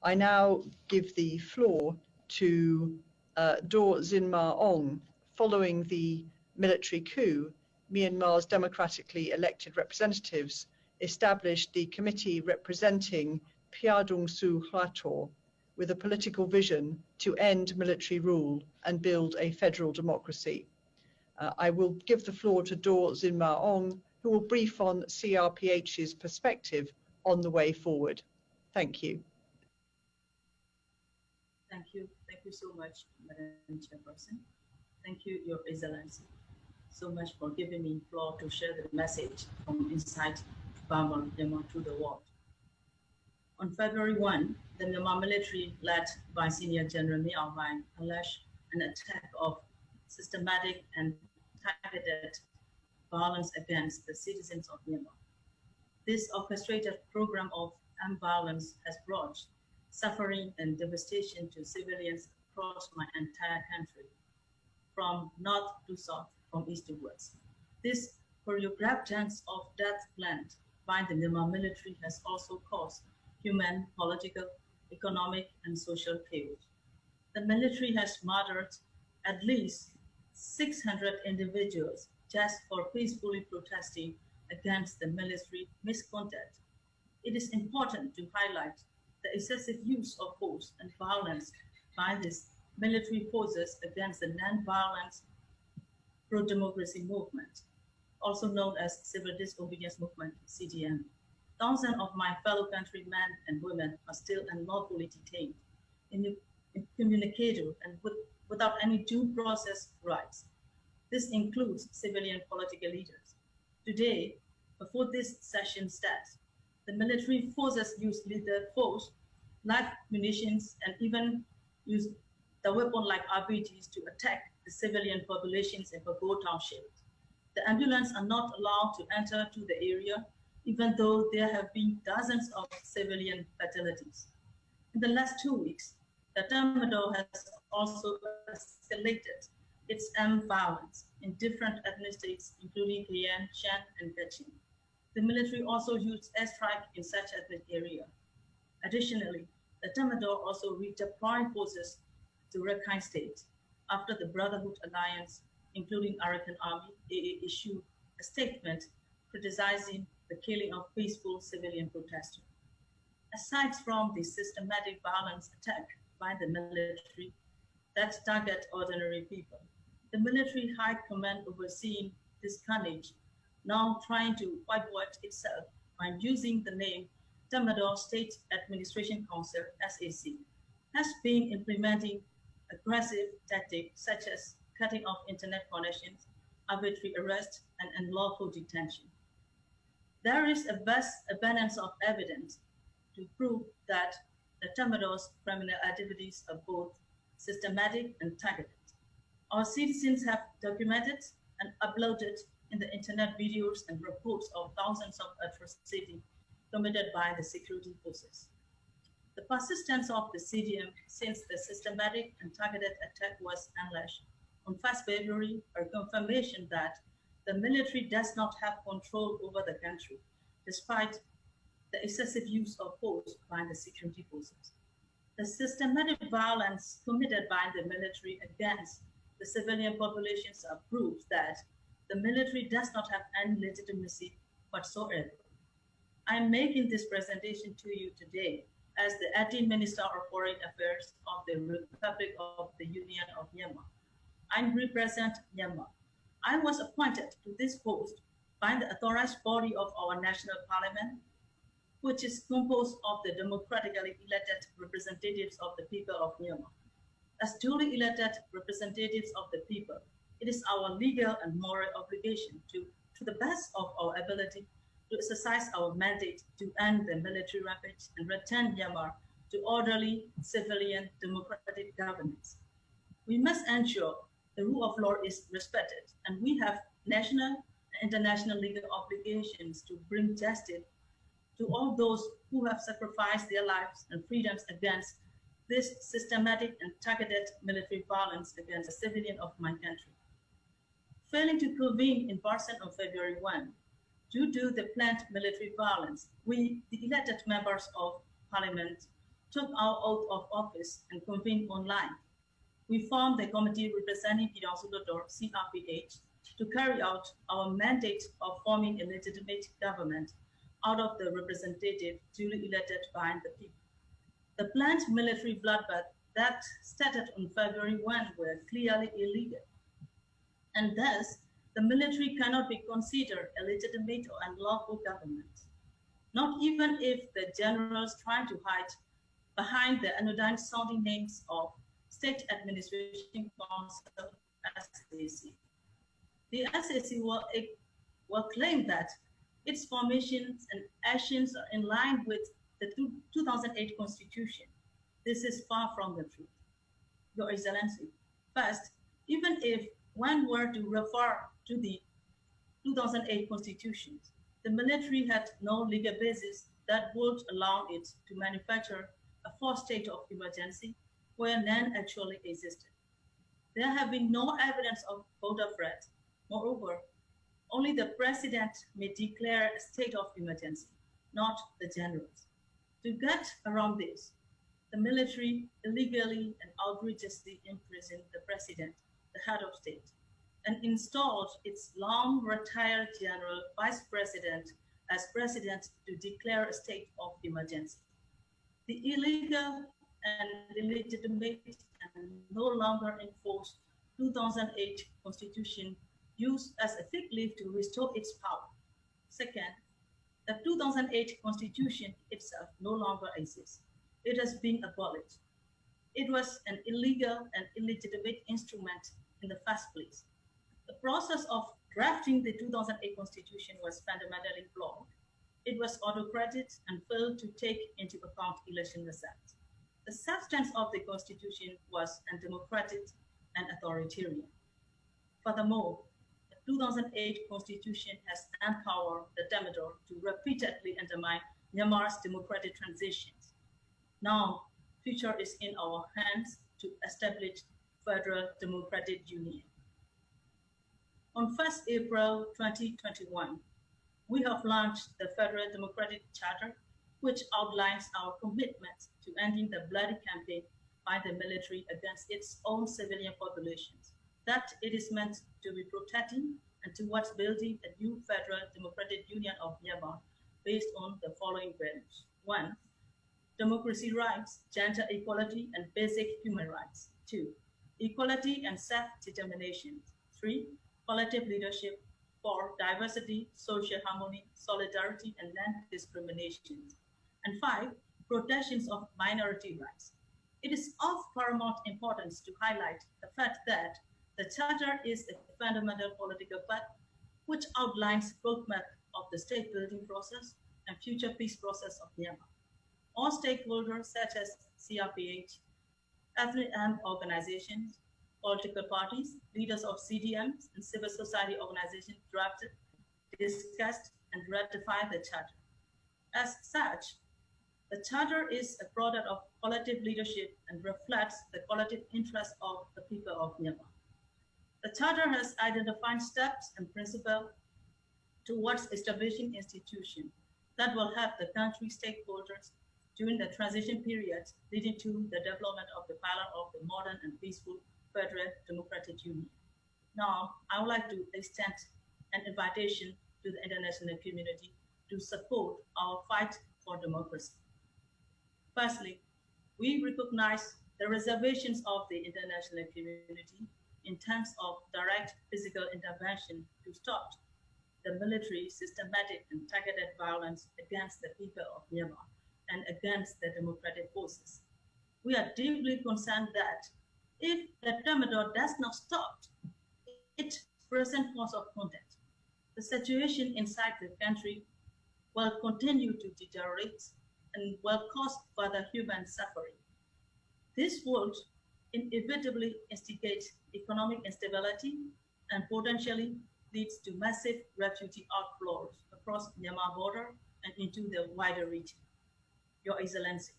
I now give the floor to dၚzng Ma-ong. Following the military coup, Myanmar's democratically elected representatives established the committee representing Pyadung Su Hrator with a political vision to end military rule and build a federal democracy. I will give the floor to dၚzng Ma-ong, who will brief on CRPH's perspective on the way forward. Thank you. Thank you so much, Madam Chairperson. Thank you, Your Excellency, so much for giving me the floor to share the message from inside Burma, Myanmar to the world. On February 1, the Myanmar military, led by Senior General Min Aung Hlaing, unleashed an attack of systematic and targeted violence against the citizens of Myanmar. This orchestrated program of armed violence has brought suffering and devastation to civilians across my entire country, from north to south, from east to west. This choreographed dance of death planned by the Myanmar military has also caused human, political, economic, and social chaos. The military has murdered at least 600 individuals just for peacefully protesting against the military misconduct. It is important to highlight the excessive use of force and violence by these military forces against the non-violent pro-democracy movement, also known as Civil Disobedience Movement, CDM. Thousands of my fellow countrymen and women are still unlawfully detained, incommunicado, and without any due process rights. This includes civilian political leaders. Today, before this session starts, the military forces use lethal force, live munitions, and even use the weapon like RPGs to attack the civilian populations in Bago Township. The ambulance are not allowed to enter to the area, even though there have been dozens of civilian fatalities. In the last 2 weeks, the Tatmadaw has also escalated its armed violence in different ethnic states, including Kayan, Shan, and Kachin. The military also used airstrike in such ethnic area. Additionally, the Tatmadaw also redeployed forces to Rakhine State after the Brotherhood Alliance, including Arakan Army, AA, issued a statement criticizing the killing of peaceful civilian protesters. Aside from the systematic violence attack by the military that target ordinary people, the military high command overseeing this carnage, now trying to whitewash itself by using the name Tatmadaw State Administration Council, SAC, has been implementing aggressive tactics such as cutting off internet connections, arbitrary arrest, and unlawful detention. There is a vast abundance of evidence to prove that the Tatmadaw's criminal activities are both systematic and targeted. Our citizens have documented and uploaded in the internet videos and reports of thousands of atrocities committed by the security forces. The persistence of the CDM since the systematic and targeted attack was unleashed on 1st February, a confirmation that the military does not have control over the country, despite the excessive use of force by the security forces. The systematic violence committed by the military against the civilian populations are proof that the military does not have any legitimacy whatsoever. I am making this presentation to you today as the acting Minister of Foreign Affairs of the Republic of the Union of Myanmar. I represent Myanmar. I was appointed to this post by the authorized body of our national parliament, which is composed of the democratically elected representatives of the people of Myanmar. As duly elected representatives of the people, it is our legal and moral obligation to the best of our ability, to exercise our mandate to end the military rampage and return Myanmar to orderly, civilian, democratic governance. We must ensure the rule of law is respected, and we have national and international legal obligations to bring justice to all those who have sacrificed their lives and freedoms against this systematic and targeted military violence against the civilian of my country. Failing to convene in person on February 1, due to the planned military violence, we, the elected members of Parliament, took our oath of office and convened online. We formed the committee representing Piransulator CRPH to carry out our mandate of forming a legitimate government out of the representative duly elected by the people. The planned military bloodbath that started on February 1 were clearly illegal, and thus the military cannot be considered a legitimate or unlawful government, not even if the generals try to hide behind the anodyne sounding names of State Administration Council, SAC. The SAC will claim that its formations and actions are in line with the 2008 Constitution. This is far from the truth. Your Excellency, first, even if one were to refer to the 2008 Constitution, the military had no legal basis that would allow it to manufacture a forced state of emergency where none actually existed. There have been no evidence of voter fraud. Moreover, only the president may declare a state of emergency, not the generals. To get around this, the military illegally and outrageously imprisoned the president, the head of state, and installed its long-retired general vice president as president to declare a state of emergency. The illegal and illegitimate and no longer enforced 2008 Constitution used as a fig leaf to restore its power. Second, the 2008 Constitution itself no longer exists. It has been abolished. It was an illegal and illegitimate instrument in the first place. The process of drafting the 2008 Constitution was fundamentally flawed. It was autocratic and failed to take into account election results. The substance of the Constitution was undemocratic and authoritarian. Furthermore, the 2008 Constitution has empowered the demagogue to repeatedly undermine Myanmar's democratic transitions. Now, future is in our hands to establish Federal Democratic Union. On 1st April 2021, we have launched the Federal Democratic Charter, which outlines our commitment to ending the bloody campaign by the military against its own civilian populations that it is meant to be protecting, and towards building a new Federal Democratic Union of Myanmar based on the following values. 1. Democracy rights, gender equality, and basic human rights. 2. Equality and self-determination. 3. Collective leadership. 4. Diversity, social harmony, solidarity, and non-discrimination. And 5. Protections of minority rights. It is of paramount importance to highlight the fact that the Charter is a fundamental political pact which outlines the roadmap of the state-building process and future peace process of Myanmar. All stakeholders such as CRPH, ethnic organizations, political parties, leaders of CDMs, and civil society organizations drafted, discussed, and ratified the Charter. As such, the Charter is a product of collective leadership and reflects the collective interests of the people of Myanmar. The Charter has identified steps and principles towards establishing institutions that will help the country's stakeholders during the transition period leading to the development of the pillar of the modern and peaceful Federal Democratic Union. Now, I would like to extend an invitation to the international community to support our fight for democracy. Firstly, we recognize the reservations of the international community in terms of direct physical intervention to stop the military systematic and targeted violence against the people of Myanmar and against the democratic forces. We are deeply concerned that if the demagogue does not stop its present course of conduct, the situation inside the country will continue to deteriorate and will cause further human suffering. This would inevitably instigate economic instability and potentially leads to massive refugee outflows across Myanmar border and into the wider region. Your Excellency,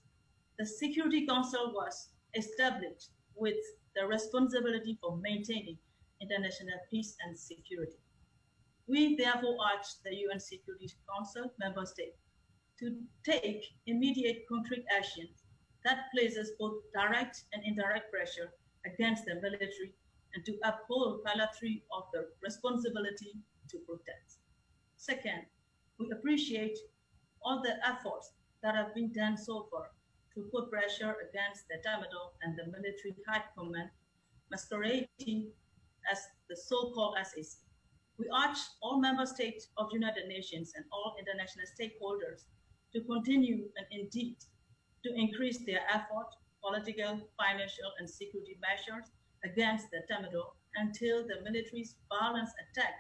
the Security Council was established with the responsibility for maintaining international peace and security. We therefore urge the UN Security Council member states to take immediate concrete actions that places both direct and indirect pressure against the military and to uphold Pillar 3 of the responsibility to protect. Second, we appreciate all the efforts that have been done so far to put pressure against the Tamado and the military high command masquerading as the so-called SAC. We urge all member states of United Nations and all international stakeholders to continue and indeed to increase their effort, political, financial, and security measures against the Tamado until the military's violent attack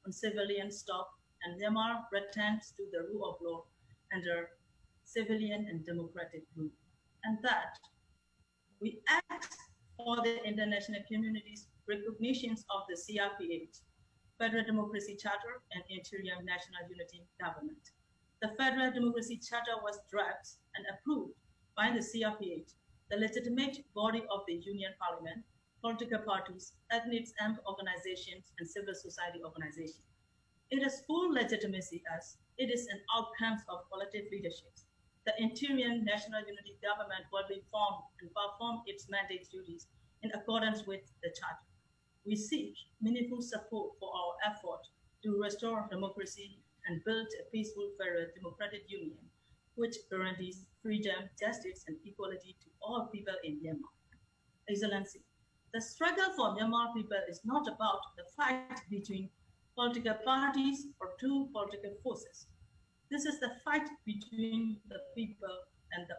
on civilians stop and Myanmar returns to the rule of law under civilian and democratic rule. And that we ask for the international community's recognitions of the CRPH, Federal Democracy Charter, and Interim National Unity Government. The Federal Democracy Charter was drafted and approved by the CRPH, the legitimate body of the Union Parliament, political parties, ethnic armed organizations, and civil society organizations. It has full legitimacy as it is an outcome of collective leaderships. The Interim National Unity Government will be formed and perform its mandate duties in accordance with the Charter. We seek meaningful support for our effort to restore democracy and build a peaceful, federal, democratic union, which guarantees freedom, justice, and equality to all people in Myanmar. Excellency, the struggle for Myanmar people is not about the fight between political parties or two political forces. This is the fight between the people and the